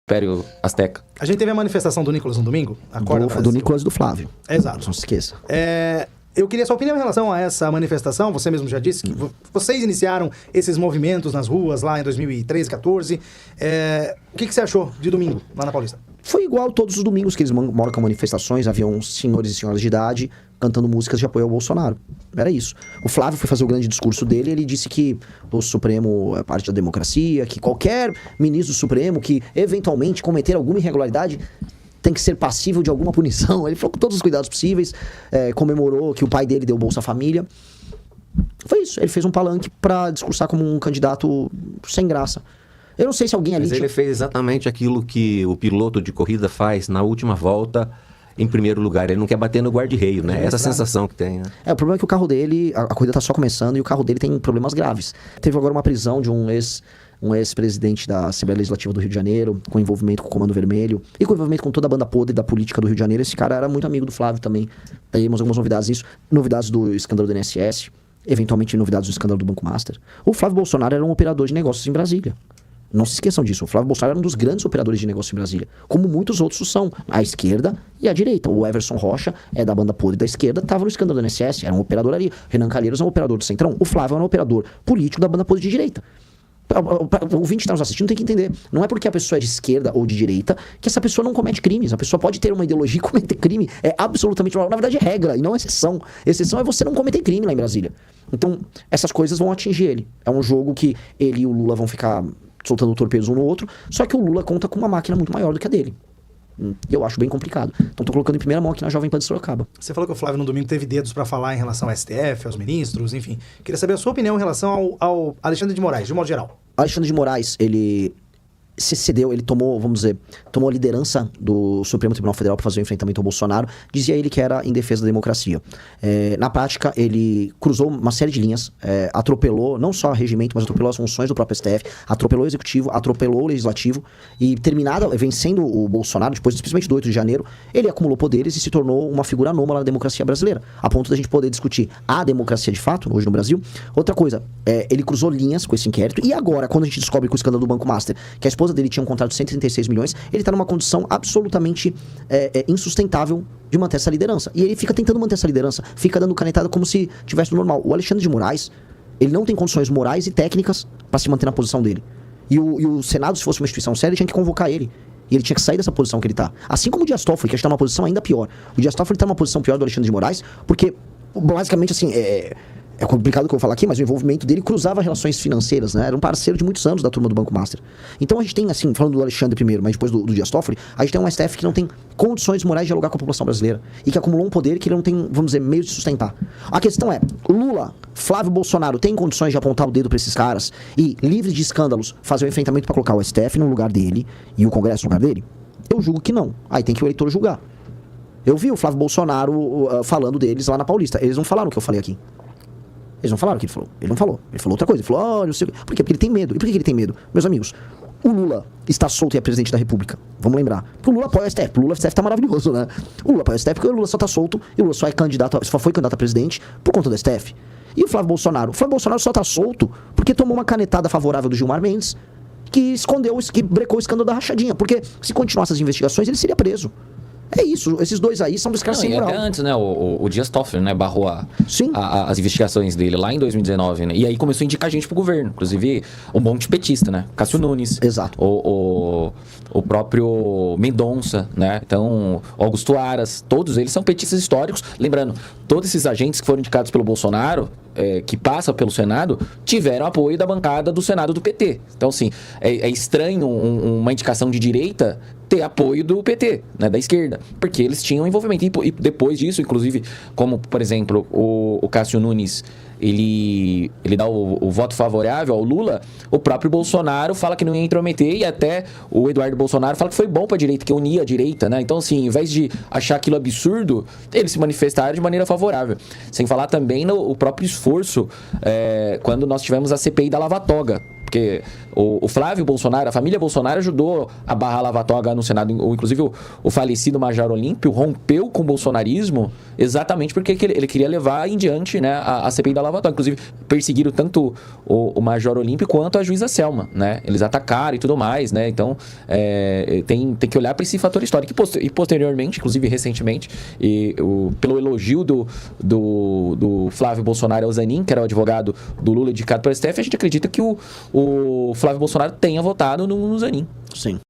Império Azteca. A gente teve a manifestação do Nicolas no domingo. Do Nicolas e do Flávio. Exato. Não se esqueça. Eu queria sua opinião em relação a essa manifestação. Você mesmo já disse que vocês iniciaram esses movimentos nas ruas lá em 2013, 2014. O que você achou de domingo, lá na Paulista? Foi igual todos os domingos que eles marcam manifestações, haviam senhores e senhoras de idade cantando músicas de apoio ao Bolsonaro. Era isso. O Flávio foi fazer o grande discurso dele, ele disse que o Supremo é parte da democracia, que qualquer ministro do Supremo que eventualmente cometer alguma irregularidade tem que ser passível de alguma punição. Ele falou com todos os cuidados possíveis, comemorou que o pai dele deu Bolsa Família. Foi isso. Ele fez um palanque pra discursar como um candidato sem graça. Eu não sei se alguém ali... Mas ele fez exatamente aquilo que o piloto de corrida faz na última volta, em primeiro lugar. Ele não quer bater no guarda-reio, né? Essa sensação que tem, né? O problema é que o carro dele, a corrida tá só começando e o carro dele tem problemas graves. Teve agora uma prisão de um ex-presidente da Assembleia Legislativa do Rio de Janeiro, com envolvimento com o Comando Vermelho e com envolvimento com toda a banda podre da política do Rio de Janeiro. Esse cara era muito amigo do Flávio também. Temos algumas novidades nisso. Novidades do escândalo do INSS, eventualmente novidades do escândalo do Banco Master. O Flávio Bolsonaro era um operador de negócios em Brasília. Não se esqueçam disso. O Flávio Bolsonaro era um dos grandes operadores de negócio em Brasília. Como muitos outros são. A esquerda e a direita. O Everson Rocha é da banda podre da esquerda, estava no escândalo do INSS, era um operador ali. Renan Calheiros é um operador do Centrão. O Flávio é um operador político da banda podre de direita. O ouvinte que está nos assistindo tem que entender. Não é porque a pessoa é de esquerda ou de direita que essa pessoa não comete crimes. A pessoa pode ter uma ideologia e cometer crime. É absolutamente normal. Na verdade é regra e não exceção. Exceção é você não cometer crime lá em Brasília. Então, essas coisas vão atingir ele. É um jogo que ele e o Lula vão ficar soltando torpedos um no outro, só que o Lula conta com uma máquina muito maior do que a dele. Eu acho bem complicado. Então tô colocando em primeira mão aqui na Jovem Pan de Sorocaba. Você falou que o Flávio no domingo teve dedos para falar em relação ao STF, aos ministros, enfim. Queria saber a sua opinião em relação ao Alexandre de Moraes, de modo geral. Alexandre de Moraes, ele se cedeu, ele tomou a liderança do Supremo Tribunal Federal para fazer o enfrentamento ao Bolsonaro. Dizia ele que era em defesa da democracia. Na prática, ele cruzou uma série de linhas, atropelou não só o regimento, mas atropelou as funções do próprio STF, atropelou o Executivo, atropelou o Legislativo e vencendo o Bolsonaro, depois principalmente do 8 de janeiro, ele acumulou poderes e se tornou uma figura anômala da democracia brasileira, a ponto da gente poder discutir a democracia de fato, hoje no Brasil. Outra coisa, ele cruzou linhas com esse inquérito e agora, quando a gente descobre que o escândalo do Banco Master, que a esposa dele tinha um contrato de 136 milhões, ele está numa condição absolutamente insustentável de manter essa liderança. E ele fica tentando manter essa liderança, fica dando canetada como se tivesse no normal. O Alexandre de Moraes, ele não tem condições morais e técnicas para se manter na posição dele. E o Senado, se fosse uma instituição séria, tinha que convocar ele. E ele tinha que sair dessa posição que ele tá. Assim como o Dias Toffoli, que está numa posição ainda pior. O Dias Toffoli está numa posição pior do Alexandre de Moraes, porque, basicamente, assim, é complicado o que eu vou falar aqui, mas o envolvimento dele cruzava relações financeiras, né? Era um parceiro de muitos anos da turma do Banco Master. Então a gente tem, assim, falando do Alexandre primeiro, mas depois do Dias Toffoli, a gente tem um STF que não tem condições morais de dialogar com a população brasileira. E que acumulou um poder que ele não tem, vamos dizer, meio de sustentar. A questão é, Lula, Flávio Bolsonaro tem condições de apontar o dedo pra esses caras e, livres de escândalos, fazer o enfrentamento pra colocar o STF no lugar dele e o Congresso no lugar dele? Eu julgo que não. Aí tem que o eleitor julgar. Eu vi o Flávio Bolsonaro falando deles lá na Paulista. Eles não falaram o que eu falei aqui. Eles não falaram o que ele falou. Ele não falou. Ele falou outra coisa. Ele falou, olha, não sei o quê. Por quê? Porque ele tem medo. E por que ele tem medo? Meus amigos, o Lula está solto e é presidente da República. Vamos lembrar. Porque o Lula apoia o STF. O Lula STF tá maravilhoso, né? O Lula apoia o STF porque o Lula só tá solto e o Lula só foi candidato a presidente por conta do STF. E o Flávio Bolsonaro? O Flávio Bolsonaro só tá solto porque tomou uma canetada favorável do Gilmar Mendes que brecou o escândalo da rachadinha. Porque se continuasse as investigações, ele seria preso. É isso, esses dois aí são dos caras sem moral. Até antes, né, o Dias Toffoli, né, barrou as investigações dele lá em 2019, né, e aí começou a indicar gente pro governo, inclusive um monte de petista, né, Cássio Nunes. Exato. O próprio Mendonça, né, então, Augusto Aras, todos eles são petistas históricos. Lembrando, todos esses agentes que foram indicados pelo Bolsonaro, que passa pelo Senado, tiveram apoio da bancada do Senado do PT. Então, assim, é estranho uma indicação de direita ter apoio do PT, né, da esquerda, porque eles tinham envolvimento. E depois disso, inclusive, como, por exemplo, o Cássio Nunes, ele dá o voto favorável ao Lula, o próprio Bolsonaro fala que não ia intrometer, e até o Eduardo Bolsonaro fala que foi bom pra direita, que unia a direita, né? Então, assim, em vez de achar aquilo absurdo, eles se manifestaram de maneira favorável. Sem falar também no próprio esforço quando nós tivemos a CPI da Lava Toga. Porque o Flávio Bolsonaro, a família Bolsonaro ajudou a barrar a Lava Toga no Senado. Inclusive, o falecido Major Olímpio rompeu com o bolsonarismo exatamente porque ele queria levar em diante, né, a CPI da Lava Toga. Inclusive, perseguiram tanto o Major Olímpio quanto a juíza Selma, né? Eles atacaram e tudo mais, né? Então, tem que olhar para esse fator histórico. E posteriormente, inclusive recentemente, pelo elogio do Flávio Bolsonaro ao Zanin, que era o advogado do Lula indicado pelo STF, a gente acredita que o Flávio Bolsonaro tenha votado no Zanin. Sim.